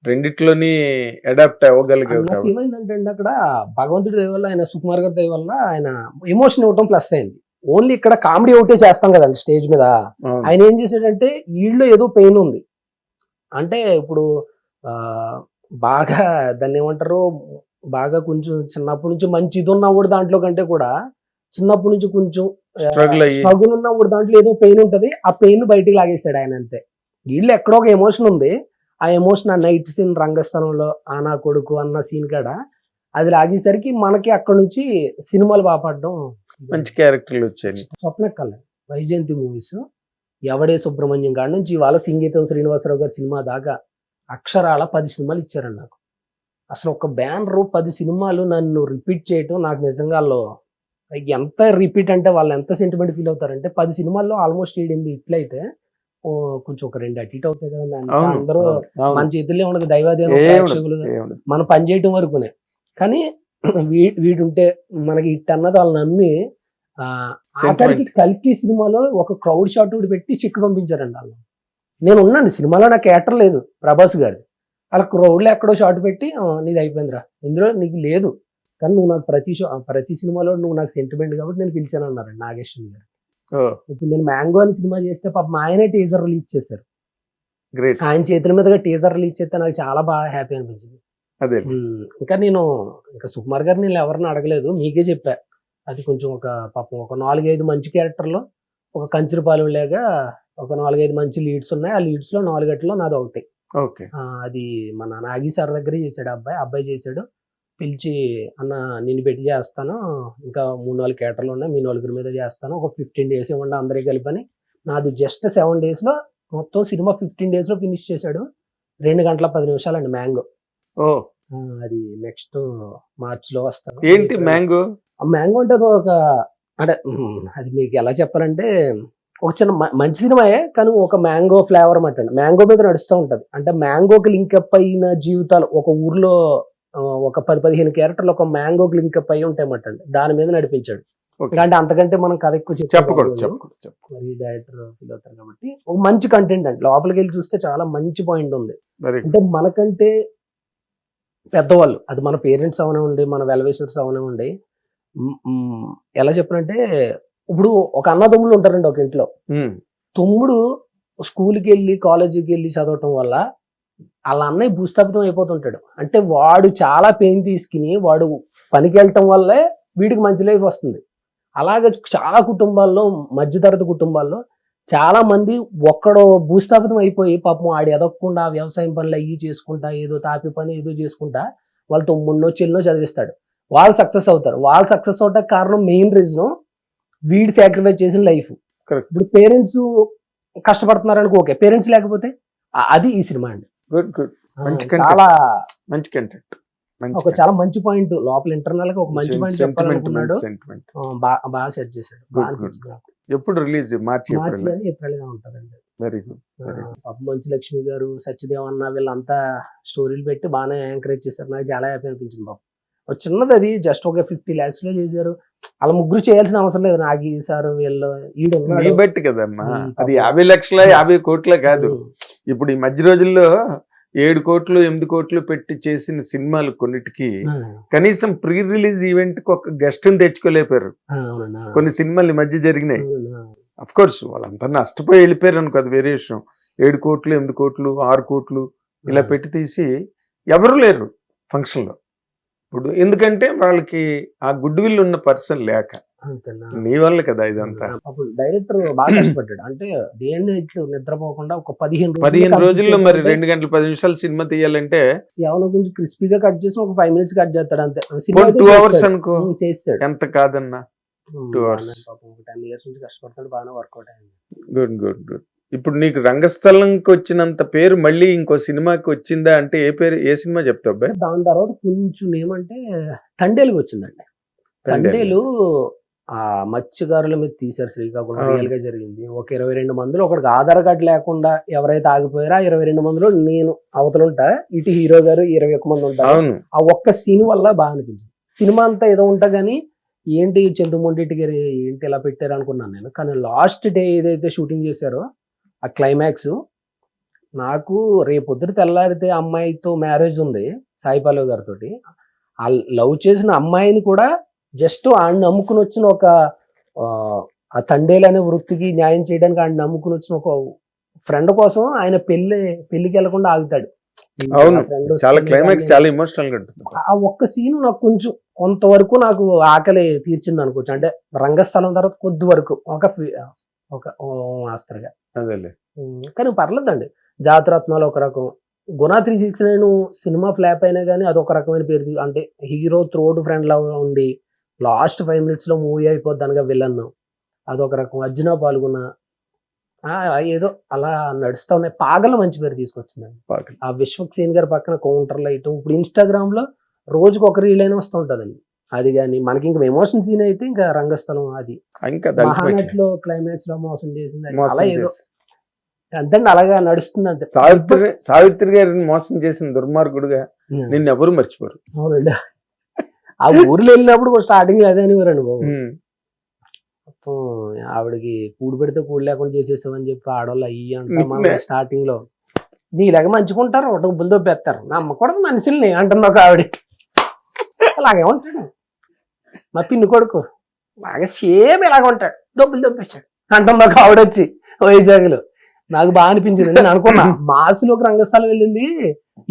రెండిట్లోని adapt అవ్వగలిగావు నాకు కాబట్టి. ఏమైందంటే అండి అక్కడ భగవంతుడి దయ వల్ల ఆయన సుకుమార్ గారి దయ వల్ల ఆయన ఎమోషన్ ఇవ్వటం ప్లస్ అయింది. ఓన్లీ ఇక్కడ కామెడీ ఒకటే చేస్తాం కదండి స్టేజ్ మీద. అవును. ఆయన ఏం చేశాడంటే వీళ్ళు ఏదో పెయిన్ ఉంది అంటే ఇప్పుడు ఆ, బాగా దాన్ని ఏమంటారు, బాగా కొంచెం చిన్నప్పటి నుంచి మంచి ఇది ఉన్నప్పుడు దాంట్లో కంటే కూడా చిన్నప్పటి నుంచి కొంచెం స్ట్రగుల్ అయ్యి స్ట్రగుల్ ఉన్నప్పుడు దాంట్లో ఏదో పెయిన్ ఉంటది, ఆ పెయిన్ బయటికి లాగేశాడు ఆయన అంతే. వీళ్ళు ఎక్కడో ఒక ఎమోషన్ ఉంది, ఆ ఎమోషన్ ఆ నైట్ సీన్ రంగస్థలంలో ఆ నా కొడుకు అన్న సీన్ కాడ అది లాగేసరికి మనకి అక్కడ నుంచి సినిమాలు బాపడడం. మంచి క్యారెక్టర్లు వచ్చాయి. స్వప్న కళ్యాణ్ వైజయంతి మూవీస్ ఎవడే సుబ్రహ్మణ్యం కాడ నుంచి ఇవాళ సంగీతం శ్రీనివాసరావు గారి సినిమా దాకా అక్షరాల 10 సినిమాలు ఇచ్చారండి నాకు. అసలు ఒక బ్యానర్ 10 సినిమాలు నన్ను రిపీట్ చేయటం నాకు నిజంగా ఎంత రిపీట్ అంటే వాళ్ళు ఎంత సెంటిమెంట్ ఫీల్ అవుతారంటే 10 సినిమాల్లో ఆల్మోస్ట్ 7-8 ఇట్లయితే కొంచెం ఒక 2 అటు ఇటు అవుతాయి కదండి. అందరూ మన చేతుల్లో ఉండదు, దైవాధీనం ప్రేక్షకులు మనం పని చేయటం వరకునే. కానీ వీడుంటే మనకి ఇట్ అన్నది వాళ్ళు నమ్మి ఆఖరికి కల్కి సినిమాలో ఒక క్రౌడ్ షాట్ కూడా పెట్టి చిక్కు పంపించారండి వాళ్ళు. నేను ఉన్నాను సినిమాలో, నాకు క్యారెక్టర్ లేదు ప్రభాస్ గారు, అలా క్రౌడ్లో ఎక్కడో షాట్ పెట్టి నీది అయిపోయిందిరా, ఇందులో నీకు లేదు కానీ నువ్వు నాకు ప్రతి సినిమాలో నువ్వు నాకు సెంటిమెంట్ కాబట్టి నేను పిలిచాను అన్నారండి నాగేశ్వరి గారు. ఇప్పుడు నేను మ్యాంగో అని సినిమా చేస్తే పాపం ఆయనే టీజర్ రిలీజ్ చేశారు. ఆయన చేతుల మీదుగా టీజర్ రిలీజ్ చేస్తే నాకు చాలా బాగా హ్యాపీ అనిపించింది. ఇంకా నేను సుకుమార్ గారు నేను ఎవరిని అడగలేదు, మీకే చెప్పా. అది కొంచెం ఒక పాపం ఒక 4-5 మంచి క్యారెక్టర్లో ఒక కంచిరిపాలెం లాగా ఒక 4-5 మంచి లీడ్స్ ఉన్నాయి. ఆ లీడ్స్ లో 4 నాది ఒకటి. అది మన నాగి సార్ దగ్గరే చేశాడు అబ్బాయి చేశాడు. పిలిచి అన్న నేను పెట్టి చేస్తాను, ఇంకా 3-4 క్యారెక్టర్లు ఉన్నాయి, మీ 4 మీద చేస్తాను, ఒక 15 days ఇవ్వండి అందరికీ కలిపని. నాది జస్ట్ 7 days లో మొత్తం సినిమా 15 days లో ఫినిష్ చేశాడు. 2 గంటల 10 నిమిషాలు అండి మ్యాంగో. అది నెక్స్ట్ మార్చ్ లో వస్తాను. ఏంటి మ్యాంగో? మ్యాంగో అంటే అంటే అది మీకు ఎలా చెప్పాలంటే ఒక చిన్న మంచి సినిమాయే కానీ ఒక మ్యాంగో ఫ్లేవర్ అన్నమాట అండి. మ్యాంగో మీద నడుస్తూ ఉంటది. అంటే మ్యాంగోకి లింకప్ అయిన జీవితాలు ఒక ఊర్లో ఒక 10-15 క్యారెక్టర్లు ఒక మ్యాంగోకి లింకప్ అయ్యి ఉంటాయన్నమాట అండి. దాని మీద నడిపించాడు. అంటే అంతకంటే మనం కథ ఎక్కువ చెప్పకూడదు, మరి డైరెక్టర్ ఫీల్ అవుతారు కాబట్టి ఒక మంచి కంటెంట్ అండి. లోపలికి వెళ్ళి చూస్తే చాలా మంచి పాయింట్ ఉంది. అంటే మనకంటే పెద్దవాళ్ళు, అది మన పేరెంట్స్ అవనివ్వండి, మన వెల్విషర్స్ అవనివ్వండి, ఎలా చెప్పనంటే ఇప్పుడు ఒక అన్నదమ్ములు ఉంటారండి ఒక ఇంట్లో. తమ్ముడు స్కూల్కి వెళ్ళి కాలేజీకి వెళ్ళి చదవటం వల్ల వాళ్ళ అన్నయ్య భూస్థాపితం అయిపోతుంటాడు. అంటే వాడు చాలా పెయిన్ తీసుకుని వాడు పనికి వెళ్ళటం వల్లే వీడికి మంచి లైఫ్ వస్తుంది. అలాగే చాలా కుటుంబాల్లో, మధ్యతరగతి కుటుంబాల్లో చాలా మంది ఒక్కడో భూస్థాపితం అయిపోయి పాపం ఆడి ఎదగకుండా వ్యవసాయం పనులు అయ్యి చేసుకుంటా, ఏదో తాపి పని ఏదో చేసుకుంటా వాళ్ళతో మున్నో చెల్లో చదివిస్తాడు. వాళ్ళు సక్సెస్ అవుతారు. వాళ్ళు సక్సెస్ అవటానికి కారణం మెయిన్ రీజన్ వీడి సాక్రిఫైస్ చేసిన లైఫ్. ఇప్పుడు పేరెంట్స్ కష్టపడుతున్నారనుకో, ఓకే, పేరెంట్స్ లేకపోతే అది ఈ సినిమా అండి. చాలా మంచి కంటెంట్, ఒక చాలా మంచి పాయింట్ లోపల ఇంటర్నల్ గా ఒక మంచి పాయింట్ చెప్పాలనుకున్నాడు. బాగా సెట్ చేశాడు. ఎప్పుడు రిలీజ్? మార్చి కానీ ఏప్రిల్ గా ఉంటదండి. Very good. మంచు లక్ష్మి గారు, సత్యదేవన్న వీళ్ళంతా స్టోరీలు పెట్టి బాగానే ఎంకరేజ్ చేశారు. నాకు చాలా హ్యాపీ అనిపించింది. బాబు చిన్నది అది జస్ట్ ఒక 50 lakhs లో చేశారు. అలా ముగ్గురు చేయాల్సిన అవసరం లేదు. నాగి సార్ వీళ్ళు ఈ బట్టి కదమ్మా, అది 50 లక్షల 50 కోట్ల కాదు. ఇప్పుడు ఈ మధ్య రోజుల్లో 7 కోట్లు 8 కోట్లు పెట్టి చేసిన సినిమాలు కొన్నిటికి కనీసం ప్రీ రిలీజ్ ఈవెంట్ కి ఒక గెస్ట్ ని తెచ్చుకోలేపారు. కొన్ని సినిమాలు ఈ మధ్య జరిగినాయి. అఫ్ కోర్స్ వాళ్ళంతా నష్టపోయి వెళ్ళిపోయారు అనుకో, అది వేరే విషయం. 7 కోట్లు 8 కోట్లు 6 కోట్లు ఇలా పెట్టి తీసి ఎవరు లేరు ఫంక్షన్ లో. ఇప్పుడు ఎందుకంటే వాళ్ళకి ఆ గుడ్ విల్ ఉన్న పర్సన్ లేక, నీ వల్ల కదా ఇదంతా. డైరెక్టర్ బాగా కష్టపడ్డాడు. అంటే దేన్ని ఇట్లు నిద్రపోకుండా ఒక 15 రోజుల్లో మరి 2 గంటల 10 నిమిషాలు సినిమా తీయాలంటే ఎవరో కొంచెం క్రిస్పీగా కట్ చేసి ఒక 5 minutes కట్ చేస్తాడు అంతే. 2 hours అనుకో, చేస్తాడు. ఎంత కాదన్నా 2 hours. 10 years నుంచి కష్టపడతాడు, బాగానే వర్కౌట్ అయింది. Good good good. ఇప్పుడు నీకు రంగస్థలంకి వచ్చినంత పేరు మళ్ళీ ఇంకో సినిమాకి వచ్చిందా అంటే ఏ పేరు, ఏ సినిమా చెప్తావు అబ్బాయి? దాని తర్వాత కొంచెం ఏమంటే తండేలుకి వచ్చిందండి. తండేలు ఆ మత్స్యకారుల మీద తీశారు శ్రీకాకుళం. రియల్ గా జరిగింది. ఒక 22 మందిలో ఒకటికి ఆధార్ కార్డు లేకుండా ఎవరైతే ఆగిపోయారో ఆ 22 మందిలో నేను అవతలుంటా, ఇటు హీరో గారు 21 మంది ఉంటారు. ఆ ఒక్క సీన్ వల్ల బాగా అనిపించింది. సినిమా అంతా ఏదో ఉంటా గానీ ఏంటి చంద్రమోహన్ గారు ఏంటి ఇలా పెట్టారు అనుకున్నాను నేను. కానీ లాస్ట్ డే ఏదైతే షూటింగ్ చేశారో ఆ క్లైమాక్స్ నాకు రేపొద్దుట తెల్లారితే అమ్మాయితో మ్యారేజ్ ఉంది సాయి పల్లవి గారితో. ఆ లవ్ చేసిన అమ్మాయిని కూడా జస్ట్ ఆయన నమ్ముకుని వచ్చిన ఒక ఆ తండేలు అనే వృత్తికి న్యాయం చేయడానికి ఆయన నమ్ముకుని వచ్చిన ఒక ఫ్రెండ్ కోసం ఆయన పెళ్లికి వెళ్లకుండా ఆగుతాడు. అవును, చాలా క్లైమాక్స్ చాలా ఎమోషనల్ గా ఉంటుంది. ఆ ఒక్క సీన్ నాకు కొంచెం కొంతవరకు నాకు ఆకలి తీర్చింది అనుకోవచ్చు. అంటే రంగస్థలం తర్వాత కొద్ది వరకు ఒక మాస్టర్గా. అదేలే. కానీ పర్లేదండి. జాతరత్నాలు ఒక రకం, గుణ 369 సినిమా ఫ్లాప్ అయినా కానీ అదొక రకమైన పేరు. అంటే హీరో త్రోడ్ ఫ్రెండ్ లాగా ఉండి లాస్ట్ 5 minutes లో మూవీ అయిపోద్ది అనగా విలన్, అదొక రకం. అర్జున పాల్గొన్న ఏదో అలా నడుస్తా ఉన్నాయి. పాగల మంచి పేరు తీసుకొచ్చిందండి. ఆ విశ్వక్సేన్ గారి పక్కన కౌంటర్ లైట్. ఇప్పుడు ఇన్స్టాగ్రామ్ లో రోజుకు ఒక రీల్ అయినా వస్తుంటదండి. అది కానీ మనకి ఇంకా ఎమోషన్ సీన్ అయితే ఇంకా రంగస్థలం, అది మహానటిలో క్లైమాక్స్ లో మోసం చేసింది, అలా ఏదో అంతండి అలాగా నడుస్తుంది అంతే. సావిత్రి గారిని మోసం చేసిన దుర్మార్గుడుగా నిన్ను ఎవరు మర్చిపోరు. అవునండి. ఆ ఊర్లో వెళ్ళినప్పుడు స్టార్టింగ్ అదే అనేవారండి బాబు. మొత్తం ఆవిడకి కూడు పెడితే కూడు లేకుండా చేసేసామని చెప్పి ఆడవాళ్ళు అయ్యి అంటా స్టార్టింగ్ లో నీలాగా మంచుకుంటారు, ఒకటి బుల్ దొబ్బేస్తారు, నమ్మకూడదు మనుషుల్ని అంటుంది ఒక ఆవిడ. అలాగే ఉంటాడు మా పిన్ని కొడుకు, బాగా సేమ్ ఇలాగ ఉంటాడు, డబ్బులు దొబ్బేశాడు అంటుంది ఒక ఆవిడ వచ్చి వైజాగ్లో. నాకు బాగా అనిపించింది. నేను అనుకున్నా మాస్లోకి రంగస్థలం వెళ్ళింది,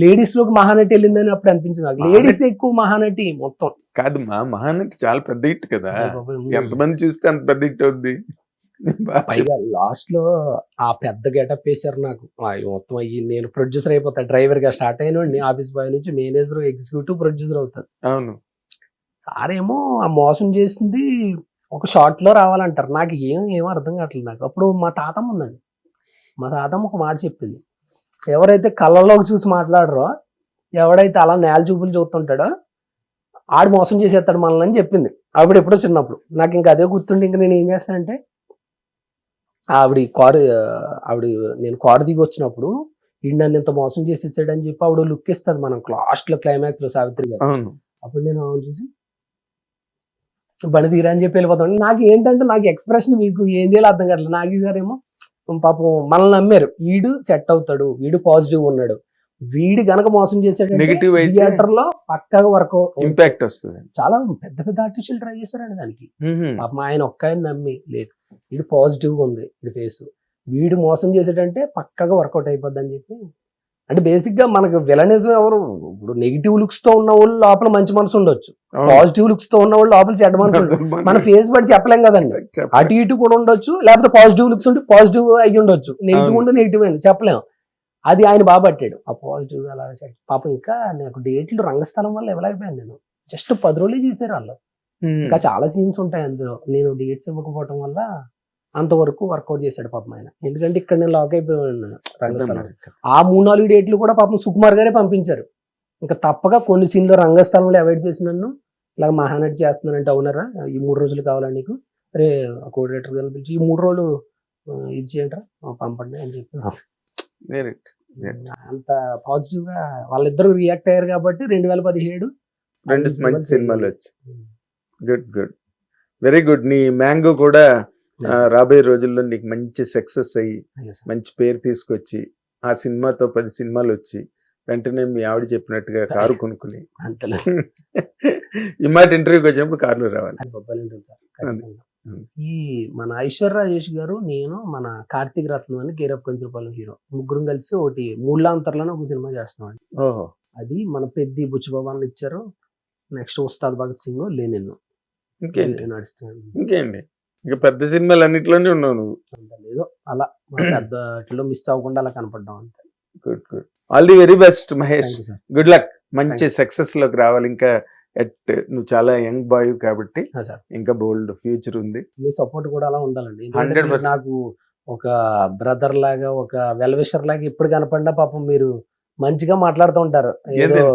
లేడీస్ లోకి మహానటి వెళ్ళింది అని అప్పుడు అనిపించింది నాకు. లేడీస్ ఎక్కువ మహానటి మొత్తం కాదు, మహానటి చాలా పెద్ద హిట్ కదా, ఎంతమంది చూస్తే అంత పెద్ద హిట్ అవుద్ది. పైగా లాస్ట్ లో ఆ పెద్ద గెటప్ వేసారు నాకు. మొత్తం అయ్యి నేను ప్రొడ్యూసర్ అయిపోతా, డ్రైవర్ గా స్టార్ట్ అయినండి, ఆఫీస్ బాయ్ నుంచి మేనేజర్, ఎగ్జిక్యూటివ్ ప్రొడ్యూసర్ అవుతాను. అవును. సారేమో ఆ మోసం చేసింది ఒక షార్ట్ లో రావాలంటారు. నాకు ఏం అర్థం కావట్లేదు నాకు. అప్పుడు మా తాతమ్మ ఉందండి, మా తాతమ్మ ఒక మాట చెప్పింది, ఎవరైతే కళ్ళల్లోకి చూసి మాట్లాడరో, ఎవడైతే అలా నేల చూపులు చూస్తుంటాడో ఆడు మోసం చేసేస్తాడు మనల్ని అని చెప్పింది. ఆవిడ ఎప్పుడో చిన్నప్పుడు. నాకు ఇంకా అదే గుర్తుండి ఇంకా నేను ఏం చేస్తానంటే నేను కారు దిగి వచ్చినప్పుడు ఈ నన్ను ఇంత మోసం చేసి ఇచ్చాడని చెప్పి ఆవిడ లుక్ ఇస్తుంది మనకు లాస్ట్ లో క్లైమాక్స్ లో సావిత్రి గారు. అప్పుడు నేను ఆవిడ చూసి బండి తీరా అని చెప్పి వెళ్ళిపోతాను. నాకు ఏంటంటే నాకు ఎక్స్ప్రెషన్ మీకు ఏం చేయాలో అర్థం కావట్లేదు. నాకు ఈసారేమో పాపం మనల్ని నమ్మారు, వీడు సెట్ అవుతాడు, వీడు పాజిటివ్ ఉన్నాడు, వీడు గనక మోసం చేసాడు నెగిటివ్ థియేటర్ లో పక్కాగా వర్క్ ఇంపాక్ట్ వస్తుంది. చాలా పెద్ద పెద్ద ఆర్టిస్టులు ట్రై చేశారండి దానికి. పాపం ఆయన ఒక్క నమ్మి లేదు, వీడు పాజిటివ్ గా ఉంది వీడి ఫేస్, వీడు మోసం చేసాడంటే పక్కాగా వర్కౌట్ అయిపోద్ది అని చెప్పి. అంటే బేసిక్ గా మనకు విలనిజం ఎవరు, ఇప్పుడు నెగిటివ్ లుక్స్ తో ఉన్న వాళ్ళు లోపల మంచి మనసు ఉండొచ్చు, పాజిటివ్ లుక్స్ తో ఉన్న వాళ్ళు లోపల చెడ్డ మనసు ఉండొచ్చు. మన ఫేస్ బట్టి చెప్పలేం కదండి, అటు ఇటు కూడా ఉండొచ్చు, లేకపోతే పాజిటివ్ లుక్స్ ఉంటే పాజిటివ్ అయ్యి ఉండొచ్చు, నెగిటివ్ ఉంటే నెగిటివ్ అయింది చెప్పలేం. అది ఆయన బాగా పట్టాడు ఆ పాజిటివ్ అలా. పాపం ఇంకా నాకు డేట్లు రంగస్థలం వల్ల ఇవ్వలేకపోయాను నేను. జస్ట్ 10 రోజులు చేశారు వాళ్ళు, ఇంకా చాలా సీన్స్ ఉంటాయి అందులో. నేను డేట్స్ ఇవ్వకపోవటం వల్ల అంతవరకు వర్కౌట్ చేశాడు పాపం ఆయన. ఎందుకంటే ఇక్కడ నేను లాక్ అయిపోయాను రంగస్థలం. ఆ 3-4 డేట్లు కూడా పాపం సుకుమార్ గారే పంపించారు. ఇంకా తప్పక కొన్ని సీన్లు రంగస్థలంలో అవాయిడ్ చేసి నన్ను ఇలాగ మహానటి చేస్తున్నానంటే, అవునరా ఈ 3 రోజులు కావాలని నీకు, రే కోఆర్డినేటర్ గారిని పిలిచి ఈ 3 రోజులు ఇది చేయండి పంపండి అని చెప్పి అంత పాజిటివ్ గా వాళ్ళిద్దరు రియాక్ట్ అయ్యారు కాబట్టి 2017 2 మంచి సినిమాలు వచ్చాయి. Good good, very good. నీ మ్యాంగో కూడా రాబోయే రోజుల్లో నీకు మంచి సక్సెస్ అయ్యి మంచి పేరు తీసుకొచ్చి ఆ సినిమాతో 10 సినిమాలు వచ్చి వెంటనే మీ ఆవిడ చెప్పినట్టుగా కారు కొనుక్కుని ఈ మాట ఇంటర్వ్యూకి వచ్చినప్పుడు కార్లో రావాలి. ఈ మన ఐశ్వర్య రాజేష్ గారు, నేను, మన కార్తీక్ రత్నం అని కేరఫ్ కంచులపాలెం హీరో, ముగ్గురం కలిసి ఒకటి మూలాంతర్లోనే ఒక సినిమా చేస్తున్నాం. ఓహో. అది మన పెద్ద బుచ్చిబాబాన్ని ఇచ్చారు. నెక్స్ట్ ఉస్తాద్ భగత్ సింగ్ లేనిన్ నడుస్తున్నాను. ఇంకేంటి ఇంకా పెద్ద సినిమాలు అన్నిట్లోనే ఉన్నావు నువ్వు. లేదో అలా పెద్ద మిస్ అవ్వకుండా అలా కనపడ్డాం అంతే. Good good, all the very best Mahesh, good luck, మంచి సక్సెస్ లోకి రావాలి. ఇంకా నువ్వు చాలా యంగ్ బాయ్ కాబట్టి ఇంకా బోల్డ్ ఫ్యూచర్ ఉంది. మీ సపోర్ట్ కూడా అలా ఉండాలండి. నాకు ఒక బ్రదర్ లాగా, ఒక వెల్ విషర్ లాగా ఇప్పుడు కనపడినా పాపం మీరు మంచిగా మాట్లాడుతూ ఉంటారు. ఏదో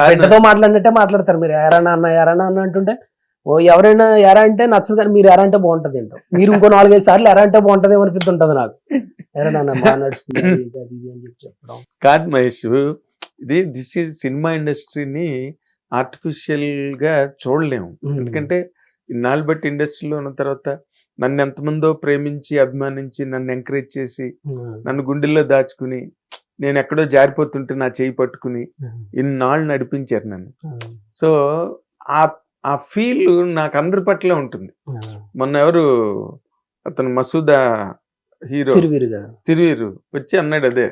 బిడ్డతో మాట్లాడినట్టే మాట్లాడతారు. మీరు ఎరానా అన్న అంటుంటే ఎవరైనా ఎరా అంటే నచ్చదు, కానీ మీరు ఎరా అంటే బాగుంటది ఏంటో. మీరు ఇంకో 4-5 సార్లు ఎరా అంటే బాగుంటది అనిపిస్తుంటది నాకు. ఎరా నాన్న బాగా నడుస్తుంది అని చెప్పి చెప్పడం కాదు మహేష్. దిస్ ఈజ్ సినిమా ఇండస్ట్రీని ఆర్టిఫిషియల్ గా చూడలేము. ఎందుకంటే ఇన్నాళ్ళు బట్టి ఇండస్ట్రీలో ఉన్న తర్వాత నన్ను ఎంతమందో ప్రేమించి అభిమానించి నన్ను ఎంకరేజ్ చేసి నన్ను గుండెల్లో దాచుకుని నేను ఎక్కడో జారిపోతుంటే నా చేయి పట్టుకుని ఇన్నాళ్ళు నడిపించారు నన్ను. సో ఆ ఫీల్ నాకు అందరి పట్ల ఉంటుంది. మొన్న ఎవరు అతను మసూదా హీరో తిరువీరు వచ్చి అన్నాడు అదే,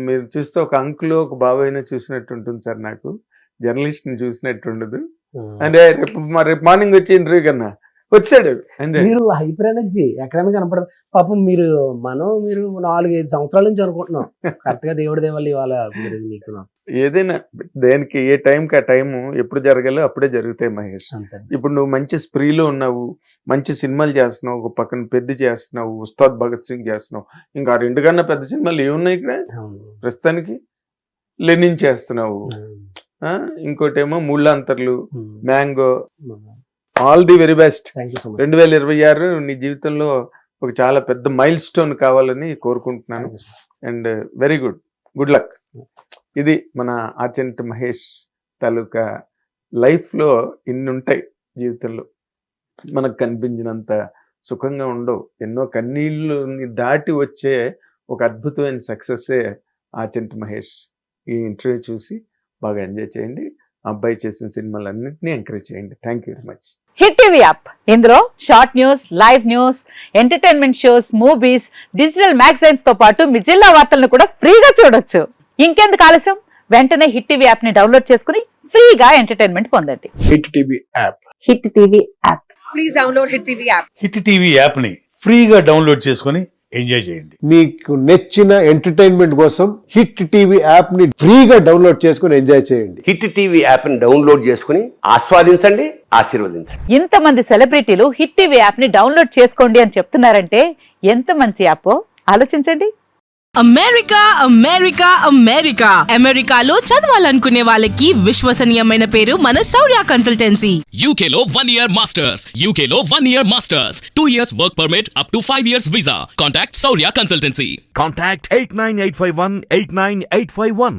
మీరు చూస్తే ఒక అంకుల్ ఒక బాబాయినా చూసినట్టు ఉంటుంది సార్, నాకు జర్నలిస్ట్ ని చూసినట్టు ఉండదు. అంటే రేపు మార్నింగ్ వచ్చి ఇంటర్వ్యూ కన్నా వచ్చాడు. మీరు హైపర్ ఎనర్జీ ఎక్కడైనా కనపడదు పాపం. మీరు 4-5 సంవత్సరాల నుంచి అనుకుంటున్నాం కరెక్ట్ గా దేవుడి దేవాలి ఇవాళ మీకు. ఏదైనా దేనికి ఏ టైంకి ఆ టైం ఎప్పుడు జరగాలో అప్పుడే జరుగుతాయి మహేష్. ఇప్పుడు నువ్వు మంచి స్ప్రీలో ఉన్నావు, మంచి సినిమాలు చేస్తున్నావు, ఒక పక్కన పెద్ద చేస్తున్నావు, ఉస్తాద్ భగత్ సింగ్ చేస్తున్నావు, ఇంకా 2 కన్నా పెద్ద సినిమాలు ఏమున్నాయి ఇక్కడ ప్రస్తుతానికి. లెనిన్ చేస్తున్నావు, ఇంకోటేమో ముళ్ళంతర్లు, mango. All the very best. 2026 నీ జీవితంలో ఒక చాలా పెద్ద మైల్ స్టోన్ కావాలని కోరుకుంటున్నాను. And very good luck. ఇది మన ఆచంట మహేష్ తాలూకా లైఫ్లో ఇన్ని ఉంటాయి జీవితంలో, మనకు కనిపించినంత సుఖంగా ఉండవు. ఎన్నో కన్నీళ్ళని దాటి వచ్చే ఒక అద్భుతమైన సక్సెస్సే ఆచంట మహేష్. ఈ ఇంటర్వ్యూ చూసి బాగా ఎంజాయ్ చేయండి. అబ్బాయి చేసిన సినిమాలన్నింటినీ ఎంకరేజ్ చేయండి. Thank you very much. Hit TV app, ఇందులో short news, live news, entertainment shows, movies, digital magazines తో పాటు మీ జిల్లా వార్తలను కూడా ఫ్రీగా చూడొచ్చు. ఇంకెందుకు ఆలస్యం, వెంటనే హిట్ టీవీ యాప్ ని డౌన్లోడ్ చేసుకుని ఫ్రీగా ఎంటర్టైన్మెంట్ పొందండి. Hit TV app. Hit TV app. Please download hit TV app. Hit TV app ని ఫ్రీగా డౌన్లోడ్ చేసుకొని ఎంజాయ్ చేయండి. మీకు నచ్చిన ఎంటర్టైన్మెంట్ కోసం హిట్ టీవీ యాప్ ని ఫ్రీగా డౌన్లోడ్ చేసుకొని ఎంజాయ్ చేయండి. హిట్ టీవీ యాప్ ని డౌన్లోడ్ చేసుకుని ఆస్వాదించండి, ఆశీర్వదించండి. ఇంతమంది సెలబ్రిటీలు హిట్ టీవీ యాప్ ని డౌన్లోడ్ చేసుకోండి అని చెప్తున్నారంటే ఎంత మంచి యాప్ ఆలోచించండి. అమెరికా అమెరికాలో చదవాలనుకునే వాళ్ళకి విశ్వసనీయమైన పేరు మన శౌర్య కన్సల్టెన్సీ. UK లో 1 year masters, UK లో 1 year masters, 2 years work permit up to 5 years visa. Contact Saurya Consultancy. Contact 89851 89851.